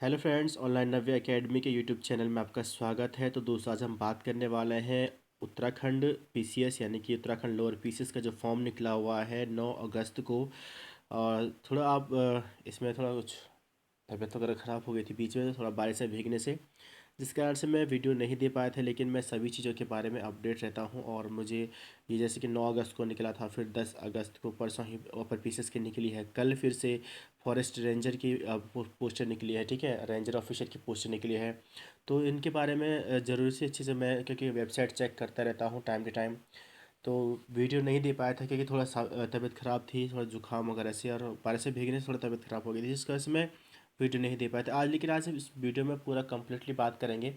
Hello friends, online नव्य academy के YouTube channel में आपका स्वागत है। तो दोस्तों, आज हम बात करने वाले हैं उत्तराखंड पीसीएस यानी कि उत्तराखंड लोअर पीसीएस का जो फॉर्म निकला हुआ है 9 अगस्त को। और थोड़ा आप इसमें थोड़ा कुछ तबीयत वगैरह ख़राब हो गई थी बीच में, थोड़ा बारिश से भीगने से, जिस कारण से मैं वीडियो नहीं दे पाया था। लेकिन मैं सभी चीज़ों के बारे में अपडेट रहता हूँ। और मुझे ये जैसे कि 9 अगस्त को निकला था, फिर 10 अगस्त को परसों ही अपर पीसीएस की निकली है, कल फिर से फॉरेस्ट रेंजर की पोस्टर निकली है। ठीक है, रेंजर ऑफिसर की पोस्टर निकली है। तो इनके बारे में ज़रूरी से अच्छे से मैं, क्योंकि वेबसाइट चेक करता रहता हूँ टाइम टू टाइम, तो वीडियो नहीं दे पाया था क्योंकि थोड़ा तबीयत ख़राब थी, थोड़ा जुकाम वगैरह से, और बारिश से भीगने से थोड़ा तबीयत ख़राब हो गई थी, जिस वजह से मैं वीडियो नहीं दे पाया था आज। लेकिन आज हम इस वीडियो में पूरा कंप्लीटली बात करेंगे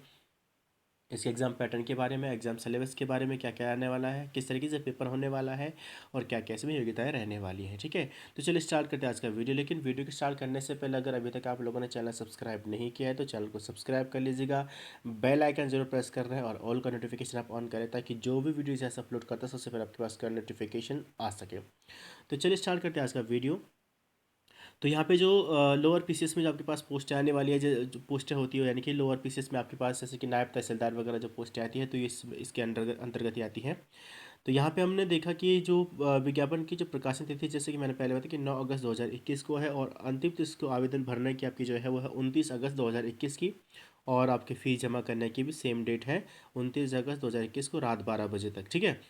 इसके एग्ज़ाम पैटर्न के बारे में, एग्ज़ाम सिलेबस के बारे में, क्या क्या आने वाला है, किस तरीके से पेपर होने वाला है, और क्या क्या इसमें योग्यताएं रहने वाली हैं। ठीक है, तो चलिए स्टार्ट करते हैं आज का वीडियो। लेकिन वीडियो को स्टार्ट करने से पहले अगर अभी तक आप लोगों ने चैनल सब्सक्राइब नहीं किया है तो चैनल को सब्सक्राइब कर लीजिएगा, बेल आइकन जरूर प्रेस कर रहे हैं, और ऑल का नोटिफिकेशन आप ऑन करें ताकि जो भी वीडियो जैसे अपलोड करता है सबसे पहले आपके पास का नोटिफिकेशन आ सके। तो चलिए स्टार्ट करते हैं आज का वीडियो। तो यहाँ पे जो लोअर पीसीएस में जो आपके पास पोस्टें आने वाली है, जो पोस्टें होती है, यानी कि लोअर पीसीएस में आपके पास जैसे कि नायब तहसीलदार वगैरह जो पोस्टें आती है, तो ये इसके अंतर्गत ही आती हैं। तो यहाँ पे हमने देखा कि जो विज्ञापन की जो प्रकाशन तिथि, जैसे कि मैंने पहले बताया कि 9 अगस्त 2021 को है, और अंतिम तिथि को आवेदन भरने की आपकी जो है वो है 29 अगस्त 2021 की। और आपकी फ़ीस जमा करने की भी सेम डेट है, 29 अगस्त 2021 को रात 12 बजे तक। ठीक है,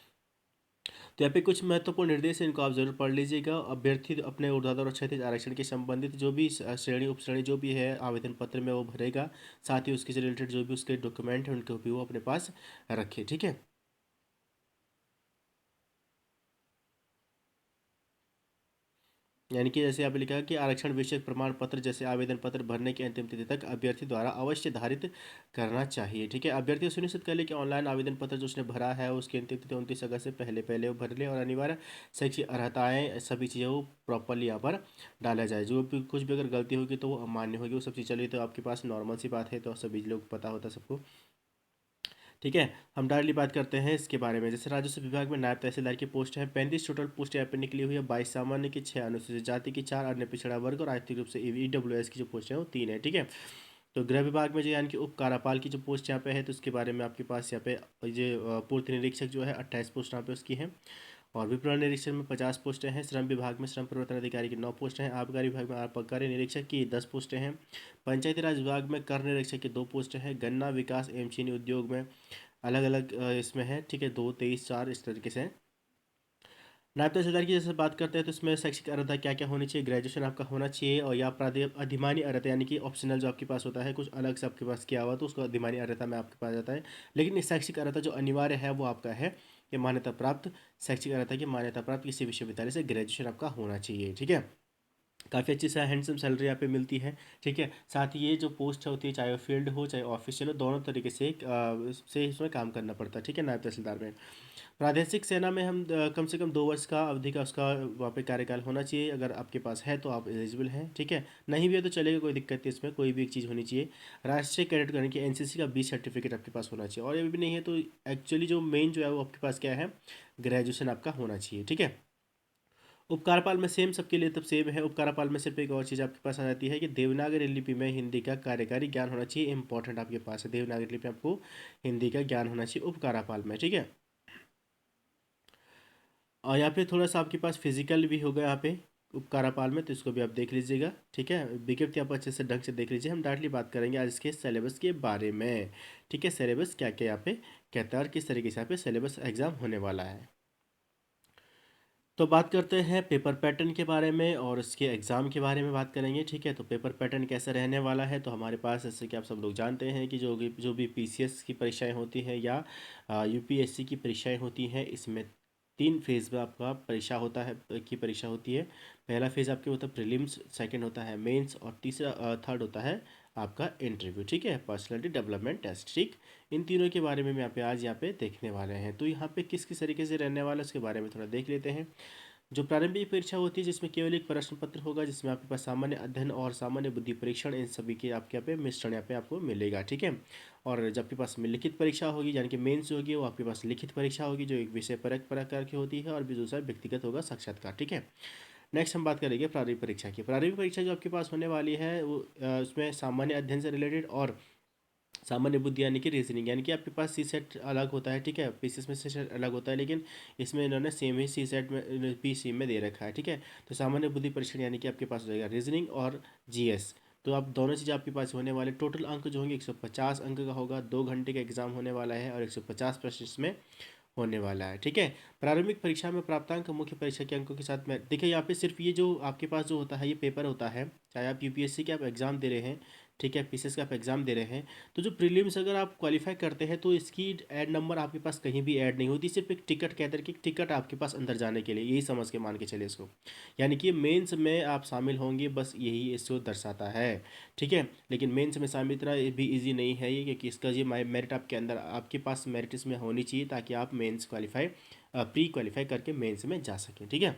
तो यहाँ पे कुछ महत्वपूर्ण निर्देश हैं, इनको आप जरूर पढ़ लीजिएगा। अभ्यर्थी अपने ऊर्ध्वाधर और क्षैतिज आरक्षण के संबंधित जो भी श्रेणी उपश्रेणी जो भी है आवेदन पत्र में वो भरेगा। साथ ही उसके रिलेटेड जो भी उसके डॉक्यूमेंट हैं उनको भी वो अपने पास रखे। ठीक है, यानी कि जैसे आपने लिखा है कि आरक्षण विषयक प्रमाण पत्र जैसे आवेदन पत्र भरने की अंतिम तिथि तक अभ्यर्थी द्वारा अवश्य धारित करना चाहिए। ठीक है, अभ्यर्थी को सुनिश्चित कर ले कि ऑनलाइन आवेदन पत्र जो उसने भरा है उसकी अंतिम तिथि 29 अगस्त से पहले पहले वो भर ले, और अनिवार्य शैक्षिक अर्हताएँ सभी चीज़ें वो प्रॉपरली यहाँ पर डाला जाए। जो भी कुछ भी अगर गलती होगी तो वो अमान्य होगी, वो सब चीज़ चलिए तो आपके पास नॉर्मल सी बात है, तो सभी लोग पता होता है सबको। ठीक है, हम डायरेक्टली बात करते हैं इसके बारे में। जैसे राजस्व विभाग में नायब तहसीलदार की पोस्ट है, 35 टोटल पोस्ट यहाँ पे निकली हुई है। 22 सामान्य की, 6 अनुसूचित जाति की, 4 अन्य पिछड़ा वर्ग, और आर्थिक रूप से ईडब्ल्यूएस की जो पोस्ट है वो 3 है। ठीक है, तो गृह विभाग में जो यानी कि उप कार्यपाल की जो पोस्ट यहाँ पे है, तो उसके बारे में आपके पास यहाँ पे ये पूर्ति निरीक्षक जो है 28 पोस्ट यहाँ पे उसकी है। और विपणन निरीक्षक में 50 पोस्टें हैं। श्रम विभाग में श्रम परिवर्तन अधिकारी की 9 पोस्टें हैं। आबकारी विभाग में आबकारी निरीक्षक की 10 पोस्टें हैं। पंचायती राज विभाग में कर निरीक्षक की 2 पोस्टें हैं। गन्ना विकास एवं चीनी उद्योग में अलग अलग इसमें है। ठीक है, 2, 23, 4 इस तरीके से है। नायब तहसीलदार की जैसे बात करते हैं तो इसमें शैक्षिक अर्हता क्या क्या होनी चाहिए, ग्रेजुएशन आपका होना चाहिए, और या अधिमानी अर्हता यानी कि ऑप्शनल जो आपके पास होता है, कुछ अलग से आपके पास किया हुआ तो उसको अधिमानी अर्हता में आपके पास जाता है। लेकिन इस शैक्षिक अर्हता जो अनिवार्य है वो आपका है कि मान्यता प्राप्त, शैक्षिक अर्हता की मान्यता प्राप्त किसी विश्वविद्यालय से ग्रेजुएशन आपका होना चाहिए। ठीक है, काफ़ी अच्छी सा हैंडसम सैलरी यहाँ पे मिलती है। ठीक है, साथ ही ये जो पोस्ट होती है, चाहे वो फील्ड हो चाहे ऑफिशियल हो, दोनों तरीके से इसमें काम करना पड़ता है। ठीक है, नायब तहसीलदार में। प्रादेशिक सेना में हम कम से कम 2 वर्ष का अवधि का उसका वहाँ पे कार्यकाल होना चाहिए। अगर आपके पास है तो आप एलिजिबल हैं। ठीक है, नहीं भी है तो चलेगा, कोई दिक्कत नहीं, इसमें कोई भी एक चीज़ होनी चाहिए। राष्ट्रीय कैडेट यानी कि एनसीसी का 20 सर्टिफिकेट आपके पास होना चाहिए, और ये भी नहीं है तो एक्चुअली जो मेन जो है वो आपके पास क्या है, ग्रेजुएशन आपका होना चाहिए। ठीक है, उपकारपाल में सेम सबके लिए तब सेम है। उपकारपाल में सिर्फ एक और चीज़ आपके पास आ जाती है कि देवनागरी लिपि में हिंदी का कार्यकारी ज्ञान होना चाहिए। इंपॉर्टेंट आपके पास है, देवनागरी लिपि में आपको हिंदी का ज्ञान होना चाहिए उपकारापाल में। ठीक है, और यहाँ पे थोड़ा सा आपके पास फिजिकल भी होगा यहाँ पे उपकारापाल में, तो इसको भी आप देख लीजिएगा। ठीक है, विज्ञप्ति आप अच्छे से ढंग से देख लीजिए। हम डायरेक्टली बात करेंगे आज इसके सिलेबस के बारे में। ठीक है, सिलेबस क्या क्या यहाँ पे कहता है और किस तरीके से यहाँ पे सिलेबस एग्जाम होने वाला है। तो बात करते हैं पेपर पैटर्न के बारे में और इसके एग्ज़ाम के बारे में बात करेंगे। ठीक है, तो पेपर पैटर्न कैसा रहने वाला है, तो हमारे पास जैसे कि आप सब लोग जानते हैं कि जो भी पीसीएस की परीक्षाएं होती हैं या यूपीएससी की परीक्षाएं होती हैं, इसमें 3 फेज़ में आपका परीक्षा होती है। पहला फेज़ आपके होता है प्रीलिम्स, सेकंड होता है मेंस, और तीसरा थर्ड होता है आपका इंटरव्यू। ठीक है, पर्सनालिटी डेवलपमेंट टेस्ट। ठीक, इन तीनों के बारे में यहाँ पे आज यहाँ पे देखने वाले हैं। तो यहाँ पे किस किस तरीके से रहने वाला है उसके बारे में थोड़ा देख लेते हैं। जो प्रारंभिक परीक्षा होती है जिसमें केवल एक प्रश्न पत्र होगा, जिसमें आपके पास सामान्य अध्ययन और सामान्य बुद्धि परीक्षण, इन सभी के आपके यहाँ पे मिश्रण यहाँ पे आपको मिलेगा। ठीक है, और जब आपके पास में लिखित परीक्षा होगी यानी कि मेंस होगी, वो आपके पास लिखित परीक्षा होगी जो एक विषय परक प्रकार की होती है, और भी दूसरा व्यक्तिगत होगा साक्षात्कार। ठीक है, नेक्स्ट हम बात करेंगे प्रारंभिक परीक्षा की। प्रारंभिक परीक्षा जो आपके पास होने वाली है वो उसमें सामान्य अध्ययन से रिलेटेड और सामान्य बुद्धि यानी कि रीजनिंग, यानी कि आपके पास सी सेट अलग होता है, ठीक है, पीसीएस में सी सेट अलग होता है, लेकिन इसमें इन्होंने सेम ही सी सेट में पीसी में दे रखा है, ठीक है। तो सामान्य बुद्धि परीक्षण यानी कि आपके पास हो जाएगा रीजनिंग और जीएस। तो आप दोनों चीज़ आपके पास होने वाले, टोटल अंक जो होंगे 150 अंक का होगा, 2 घंटे का एग्जाम होने वाला है और 150 प्रश्न इसमें होने वाला है, ठीक है। प्रारंभिक परीक्षा में प्राप्तांक मुख्य परीक्षा के अंकों के साथ में देखिए, यहाँ पे सिर्फ ये जो आपके पास जो होता है ये पेपर होता है, चाहे आप यूपीएससी के आप एग्ज़ाम दे रहे हैं, ठीक है, पीसीएस का आप एग्ज़ाम दे रहे हैं, तो जो प्रीलिम्स अगर आप क्वालिफाई करते हैं तो इसकी ऐड नंबर आपके पास कहीं भी ऐड नहीं होती, सिर्फ एक टिकट कहते हैं कि टिकट आपके पास अंदर जाने के लिए, यही समझ के मान के चले इसको, यानी कि मेंस में आप शामिल होंगे, बस यही इसको दर्शाता है, ठीक है। लेकिन मेंस में शामिल इतना भी इजी नहीं है ये, क्योंकि इसका ये मेरिट आपके अंदर, आपके पास मेरिट इसमें होनी चाहिए ताकि आप मेंस क्वालिफाई प्री क्वालिफाई करके मेंस में जा सकें, ठीक है।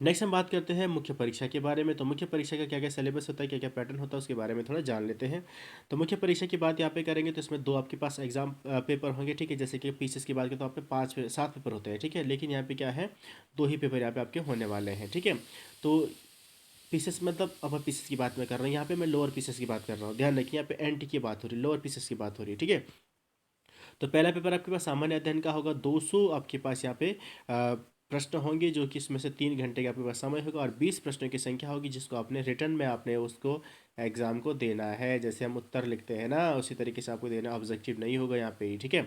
नेक्स्ट हम बात करते हैं मुख्य परीक्षा के बारे में। तो मुख्य परीक्षा का क्या क्या सिलेबस होता है, क्या क्या पैटर्न होता है, उसके बारे में थोड़ा जान लेते हैं। तो मुख्य परीक्षा की बात यहाँ पे करेंगे तो इसमें दो आपके पास एग्जाम पेपर होंगे, ठीक है। जैसे कि पीसीएस की बात करें तो आप पे 5 7 पेपर होते हैं, ठीक है, लेकिन यहाँ पे क्या है, दो ही पेपर यहाँ पे आपके होने वाले हैं, ठीक है। तो पीसेस मतलब, अब पीसेस की बात मैं कर रहा हूँ, यहाँ पे मैं लोअर पीसेस की बात कर रहा हूँ, ध्यान रखिए यहाँ पे एनटी की बात हो रही है, लोअर पीसेस की बात हो रही है, ठीक है। तो पहला पेपर आपके पास सामान्य अध्ययन का होगा, 200 आपके पास यहाँ पे प्रश्न होंगे, जो कि इसमें से 3 घंटे का आपके पास समय होगा और 20 प्रश्नों की संख्या होगी, जिसको आपने रिटर्न में आपने उसको एग्जाम को देना है, जैसे हम उत्तर लिखते हैं ना उसी तरीके से आपको देना, ऑब्जेक्टिव नहीं होगा यहाँ पे, ठीक है।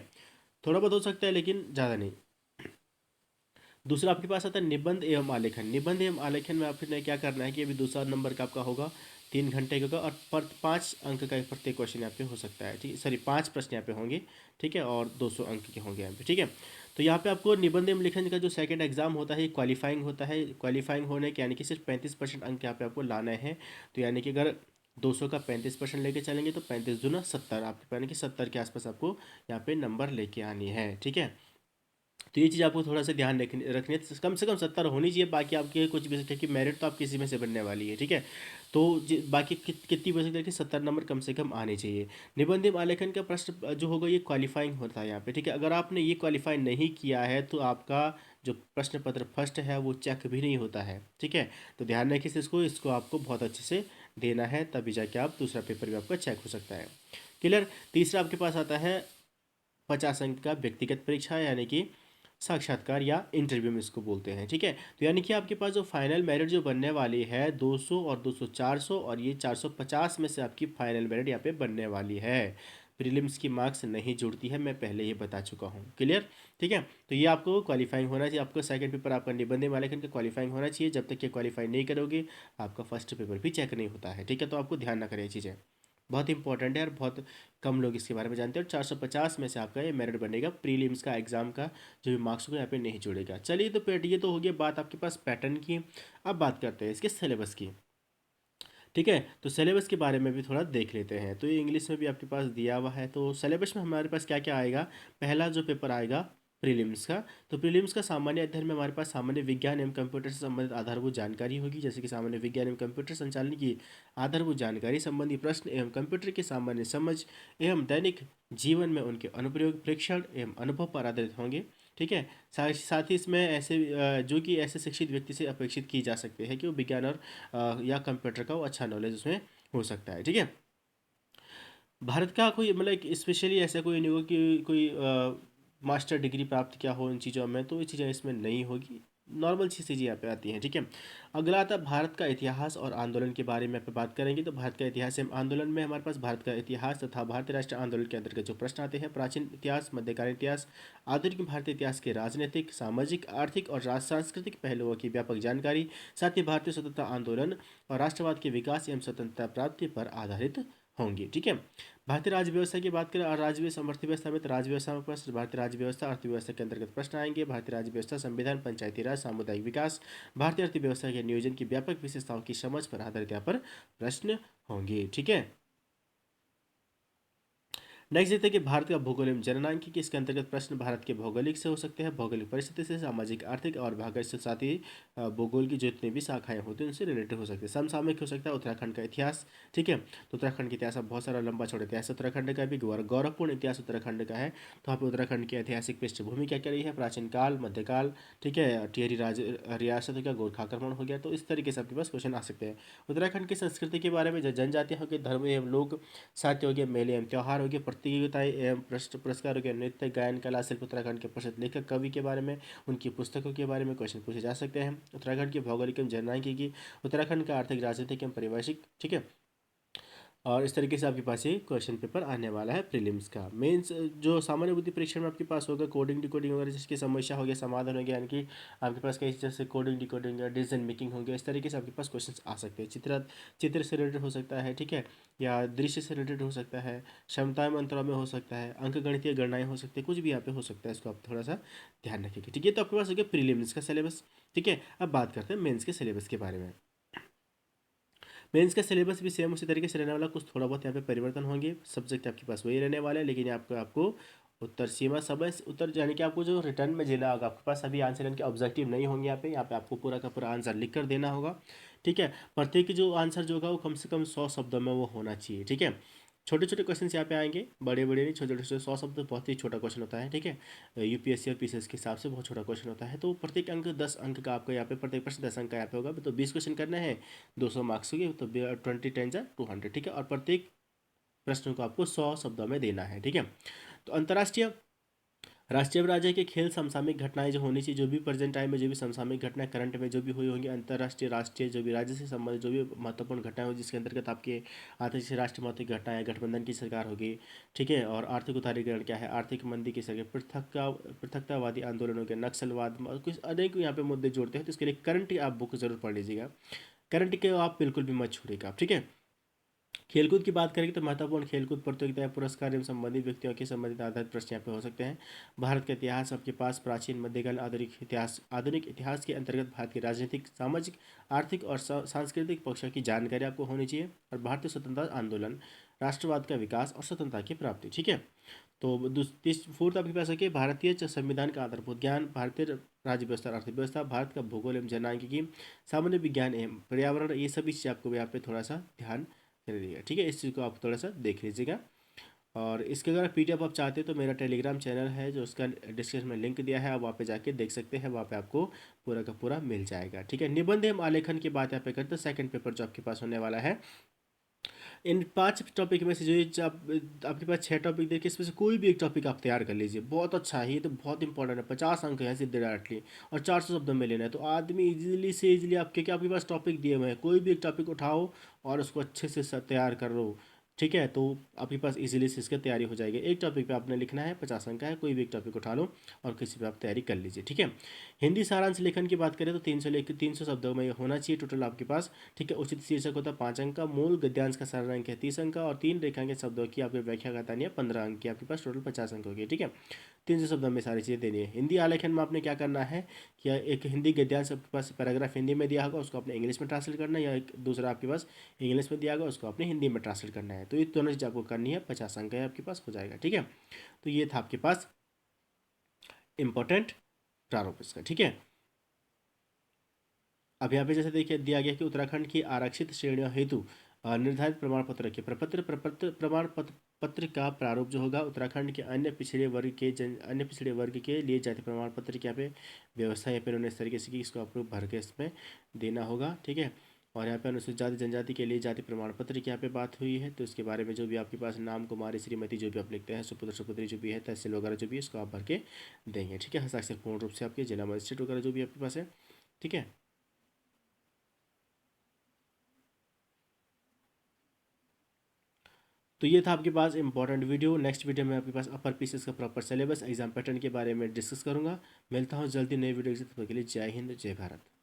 थोड़ा बहुत हो सकता है लेकिन ज़्यादा नहीं। दूसरा आपके पास आता है निबंध एवं आलेखन। निबंध एवं आलेखन में आपने क्या करना है कि अभी दूसरा नंबर का आपका होगा, 3 घंटे का और पर 5 अंक का प्रत्येक क्वेश्चन यहाँ पे हो सकता है, ठीक है, सॉरी 5 प्रश्न यहाँ पे होंगे, ठीक है, और 200 अंक के होंगे यहाँ पे, ठीक है। तो यहाँ पे आपको निबंध एवं लेखन का जो सेकंड एग्जाम होता है क्वालिफाइंग होता है, क्वालिफाइंग होने के यानी कि सिर्फ 35% अंक यहाँ पे आपको लाना है। तो यानी कि अगर 200 का 35% लेके चलेंगे तो 35 दूना 70, आपके यानी कि 70 के आसपास आपको यहाँ पे नंबर लेके आनी है, ठीक है। तो ये चीज़ आपको थोड़ा सा ध्यान रखनी है, कम से कम 70 होनी चाहिए, बाकी आपके कुछ भी सकता है कि मेरिट तो आप किसी में से बनने वाली है, ठीक है। तो बाकी कितनी बच सकती है कि 70 नंबर कम से कम आने चाहिए। निबंध एवं आलेखन का प्रश्न जो होगा ये क्वालिफाइंग होता है यहाँ पे, ठीक है। अगर आपने ये क्वालिफाई नहीं किया है तो आपका जो प्रश्न पत्र फर्स्ट है वो चेक भी नहीं होता है, ठीक है। तो ध्यान रखिए इसको आपको बहुत अच्छे से देना है, तभी जाके आप दूसरा पेपर भी आपका चेक हो सकता है, क्लियर। तीसरा आपके पास आता है 50 अंक का व्यक्तिगत परीक्षा, यानी कि साक्षात्कार या इंटरव्यू में इसको बोलते हैं, ठीक है। तो यानी कि आपके पास जो फाइनल मेरिट जो बनने वाली है 200 और 200 400 और ये 450 में से आपकी फाइनल मेरिट यहाँ पे बनने वाली है। प्रीलिम्स की मार्क्स नहीं जुड़ती है, मैं पहले ही बता चुका हूँ, क्लियर, ठीक है। तो ये आपको क्वालिफाइंग होना चाहिए, आपका सेकंड पेपर आपका निबंध मालेखन का क्वालिफाइंग होना चाहिए, जब तक ये क्वालिफाई नहीं करोगे आपका फर्स्ट पेपर भी चेक नहीं होता है, ठीक है। तो आपको ध्यान ना करें ये चीज़ें, बहुत इंपॉर्टेंट है और बहुत कम लोग इसके बारे में जानते हैं, और 450 में से आपका ये मेरिट बनेगा, प्रीलिम्स का एग्जाम का जो भी मार्क्स होगा यहाँ पे नहीं जुड़ेगा। चलिए, तो ये तो हो गया बात आपके पास पैटर्न की। अब बात करते हैं इसके सिलेबस की, ठीक है। तो सिलेबस के बारे में भी थोड़ा देख लेते हैं। तो ये इंग्लिश में भी आपके पास दिया हुआ है, तो सिलेबस में हमारे पास क्या क्या आएगा। पहला जो पेपर आएगा प्रीलिम्स का, तो प्रीलिम्स का सामान्य अध्ययन में हमारे पास सामान्य विज्ञान एवं कंप्यूटर से संबंधित आधारभूत जानकारी होगी, जैसे कि सामान्य विज्ञान एवं कंप्यूटर संचालन की आधारभूत जानकारी संबंधी प्रश्न एवं कंप्यूटर की सामान्य समझ एवं दैनिक जीवन में उनके अनुप्रयोग, परीक्षण एवं अनुभव पर आधारित होंगे, ठीक है। साथ ही इसमें ऐसे जो कि ऐसे शिक्षित व्यक्ति से अपेक्षित की जा सकते हैं कि वो विज्ञान और या कंप्यूटर का वो अच्छा नॉलेज उसमें हो सकता है, ठीक है। भारत का कोई मतलब स्पेशली ऐसा कोई नहीं होगा कि कोई मास्टर डिग्री प्राप्त किया हो इन चीज़ों में, तो ये चीज़ें इसमें नहीं होगी, नॉर्मल सी चीज़ें यहाँ पे आती हैं, ठीक है। अगला आता है भारत का इतिहास और आंदोलन के बारे में यहाँ पे बात करेंगे। तो भारत का इतिहास एवं आंदोलन में हमारे पास भारत का इतिहास तथा भारतीय राष्ट्रीय आंदोलन के अंतर्गत जो प्रश्न आते हैं, प्राचीन इतिहास, मध्यकालीन इतिहास, आधुनिक भारतीय इतिहास के राजनीतिक, सामाजिक, आर्थिक और सांस्कृतिक पहलुओं की व्यापक जानकारी, साथ ही भारतीय स्वतंत्रता आंदोलन और राष्ट्रवाद के विकास एवं स्वतंत्रता प्राप्ति पर आधारित होंगी, ठीक है। भारतीय राज्य व्यवस्था की बात करें और राज्य अर्थव्यवस्था में, तो राज्य व्यवस्था में पास भारतीय राज्य व्यवस्था अर्थव्यवस्था के अंतर्गत प्रश्न आएंगे। भारतीय राज्य व्यवस्था, संविधान, पंचायती राज, सामुदायिक विकास, भारतीय अर्थव्यवस्था के नियोजन की व्यापक विशेषताओं की समझ पर आधारित यहाँ पर प्रश्न होंगे, ठीक है। नेक्स्ट देखते हैं कि भारत का भूगोल एवं जननांक की इसके अंतर्गत प्रश्न भारत के भौगोलिक से हो सकते हैं, भौगोलिक परिस्थिति से, सामाजिक आर्थिक और भाषा से, साथ ही भूगोल की जितनी भी शाखाएं होती हैं उनसे रिलेटेड हो सकते हैं। समसामयिक हो सकता है उत्तराखंड का इतिहास, ठीक है, तो उत्तराखंड के इतिहास में बहुत सारा लंबा चौड़ा इतिहास है उत्तराखंड का भी, गौरवपूर्ण इतिहास उत्तराखंड का है। तो यहाँ पे उत्तराखंड की ऐतिहासिक पृष्ठभूमि क्या क्या रही है, प्राचीन काल, मध्यकाल, ठीक है, टिहरी रियासत हो गया, गोरखा आक्रमण हो गया, तो इस तरीके से आपके पास क्वेश्चन आ सकते हैं। उत्तराखंड की संस्कृति के बारे में जनजातियाँ हो गई, धर्म एवं लोग साहित्य हो गया, मेले एवं त्यौहार हो गया, प्रतियोगिताएं एवं पुरस्कार हो गया, नृत्य, गायन, कला, शिल्प, उत्तराखंड के प्रसिद्ध लेखक कवि के बारे में, उनकी पुस्तकों के बारे में क्वेश्चन पूछे जा सकते हैं। उत्तराखंड की भौगोलिक एवं जननांगिकी की, उत्तराखंड का आर्थिक, राजनीतिक एवं पारिभाषिक, ठीक है, और इस तरीके से आपके पास ये क्वेश्चन पेपर आने वाला है प्रीलिम्स का। मेंस जो सामान्य बुद्धि परीक्षण में आपके पास होगा कोडिंग डिकोडिंग वगैरह जिसकी समस्या हो गया, समाधान हो गया, यानी कि आपके पास कई जैसे कोडिंग डिकोडिंग या डिसीजन मेकिंग हो गया, इस तरीके से आपके पास क्वेश्चन आ सकते हैं। चित्र से रिलेटेड हो सकता है, ठीक है, या दृश्य से रिलेटेड हो सकता है, क्षमता में अंतराल में हो सकता है, अंक गणितीय गणनाएं हो सकती है, कुछ भी यहाँ पे हो सकता है, इसको आप थोड़ा सा ध्यान रखिएगा, ठीक है। तो आपके पास हो गया प्रीलिम्स का सिलेबस, ठीक है। अब बात करते हैं मेंस के सिलेबस के बारे में। मेंस का सिलेबस भी सेम उसी तरीके से रहने वाला, कुछ थोड़ा बहुत यहाँ पे परिवर्तन होंगे, सब्जेक्ट आपके पास वही रहने वाला है, लेकिन आपको आपको उत्तर सीमा समय उत्तर यानी कि आपको जो रिटर्न में देना होगा, आपके पास अभी आंसर के ऑब्जेक्टिव नहीं होंगे, यहाँ पे आपको पूरा का पूरा आंसर लिख कर देना होगा, ठीक है। प्रत्येक जो आंसर जो होगा वो कम से कम 100 शब्दों में वो होना चाहिए, ठीक है। छोटे छोटे क्वेश्चन यहाँ पे आएंगे, बड़े बड़े नहीं, छोटे छोटे 100 शब्द बहुत ही छोटा क्वेश्चन होता है, ठीक है। यूपीएससी और पीसीएस के हिसाब से बहुत छोटा क्वेश्चन होता है, तो प्रत्येक अंक 10 अंक का आपका यहाँ पे, प्रत्येक प्रश्न 10 अंक का यहाँ पे होगा, तो 20 क्वेश्चन करना है, 200 मार्क्स हो गए, तो 20 × 10 = 200, ठीक है, और प्रत्येक प्रश्न को आपको 100 शब्दों में देना है, ठीक है। तो अंतर्राष्ट्रीय, राष्ट्रीय और राज्य के खेल, समसामयिक घटनाएं जो होनी चाहिए, जो भी प्रेजेंट टाइम में जो भी समसामयिक घटनाएं करंट में जो भी हुई होंगी, अंतर्राष्ट्रीय, राष्ट्रीय, जो भी राज्य से संबंधित जो भी महत्वपूर्ण घटनाएं हो जिसके अंतर्गत आपके आते जैसे राष्ट्रीय महत्व की घटनाएं, गठबंधन की सरकार होगी, ठीक है, और आर्थिक उदारीकरण क्या है, आर्थिक मंदी की सरकार, पृथकतावादी आंदोलन हो गया, नक्सलवाद, कुछ अनेक यहाँ पे मुद्दे जोड़ते हैं, तो इसके लिए करंट आप बुक जरूर पढ़ लीजिएगा, करंट के आप बिल्कुल भी मत छोड़िएगा, ठीक है। खेलकूद की बात करेंगे तो महत्वपूर्ण खेलकूद प्रतियोगिताएं, पुरस्कार एवं संबंधित व्यक्तियों के संबंधित आधारित प्रश्न यहाँ पे हो सकते हैं। भारत का इतिहास आपके पास प्राचीन, मध्यकालीन, आधुनिक इतिहास के अंतर्गत भारत के राजनीतिक, सामाजिक, आर्थिक और सांस्कृतिक पक्षों की जानकारी आपको होनी चाहिए, और भारतीय स्वतंत्रता आंदोलन, राष्ट्रवाद का विकास और स्वतंत्रता की प्राप्ति, ठीक है। तो फोर्थ आपके पास है कि भारतीय संविधान का आधारभूत ज्ञान, भारतीय राज्य व्यवस्था, अर्थव्यवस्था, भारत का भूगोल एवं जनसांख्यिकी, सामान्य विज्ञान एवं पर्यावरण, ये सभी चीज़ आपको यहाँ पे थोड़ा सा ध्यान करिएगा, ठीक है, इस चीज़ को आप थोड़ा सा देख लीजिएगा। और इसके अगर पीडीएफ आप चाहते हैं तो मेरा टेलीग्राम चैनल है जो उसका डिस्क्रिप्शन में लिंक दिया है, आप वहाँ पे जाके देख सकते हैं, वहाँ पे आपको पूरा का पूरा मिल जाएगा, ठीक है। निबंध एवं आलेखन की बात यहाँ पे करते हैं, सेकंड पेपर जो आपके पास होने वाला है, इन 5 टॉपिक में से जो ये आपके पास 6 टॉपिक देखिए, इसमें से कोई भी एक टॉपिक आप तैयार कर लीजिए, बहुत अच्छा है, ये तो बहुत इंपॉर्टेंट है, 50 अंक है सीधे डायरेक्टली, और 400 शब्दों में लेना है, तो आदमी इजीली से इजीली आपके आपके पास टॉपिक दिए हुए हैं, कोई भी एक टॉपिक उठाओ और उसको अच्छे से तैयार कर लो, ठीक है, तो आपके पास इजीली से इसकी तैयारी हो जाएगी। एक टॉपिक पे आपने लिखना है, 50 अंक का है, कोई भी एक टॉपिक उठा लो और किसी पे आप तैयारी कर लीजिए, ठीक है। हिंदी सारांश लेखन की बात करें तो 300 शब्दों में होना चाहिए टोटल आपके पास, ठीक है। उचित शीर्षक होता है 5 अंक का, मूल गद्यांश का सारांश है 30 अंक का, और 3 रेखांकित शब्दों की आपकी व्याख्या करता नहीं है 15 अंक की, आपके पास टोटल 50 अंक हो गए, ठीक है। 300 शब्दों में सारी चीज़ें देनी है। हिंदी आलेखन में आपने क्या करना है कि एक हिंदी गद्यांश आपके पास पैराग्राफ हिंदी में दिया होगा, उसको आपने इंग्लिश में ट्रांसलेट करना है, या एक दूसरा आपके पास इंग्लिश में दिया होगा, उसको आपने हिंदी में ट्रांसलेट करना है, तो ये दोनों चीज़ आपको करनी है, 50 अंक है आपके पास हो जाएगा, ठीक है। तो ये था आपके पास इंपॉर्टेंट प्रारूप इसका, ठीक है। अब यहाँ पे जैसे देखिए दिया गया कि उत्तराखंड की आरक्षित श्रेणियों हेतु निर्धारित प्रमाण पत्र के प्रपत्र प्रमाण पत्र का प्रारूप जो होगा, उत्तराखंड के अन्य पिछड़े वर्ग के लिए जाति प्रमाण पत्र की यहाँ पे व्यवस्था यहाँ पे उन्होंने इस तरीके से की, इसको आपको भर के इसमें देना होगा, ठीक है। और यहाँ पे अनुसूचित जाति जनजाति के लिए जाति प्रमाण पत्र की यहाँ पे बात हुई है, तो इसके बारे में जो भी आपके पास नाम, कुमारी, श्रीमती, जो भी आप लिखते हैं, सुपुत्र सुपुत्री जो भी है, तहसील वगैरह जो भी है, इसको आप भर के देंगे, ठीक है। हस्ताक्षर पूर्ण रूप से आपके जिला मजिस्ट्रेट वगैरह जो भी आपके पास है, ठीक है। तो ये था आपके पास इंपॉर्टेंट वीडियो। नेक्स्ट वीडियो में आपके पास अपर पीसीएस का प्रॉपर सिलेबस, एग्जाम पैटर्न के बारे में डिस्कस करूंगा। मिलता हूँ जल्दी नई वीडियो के साथ, तब तक के लिए जय हिंद, जय भारत।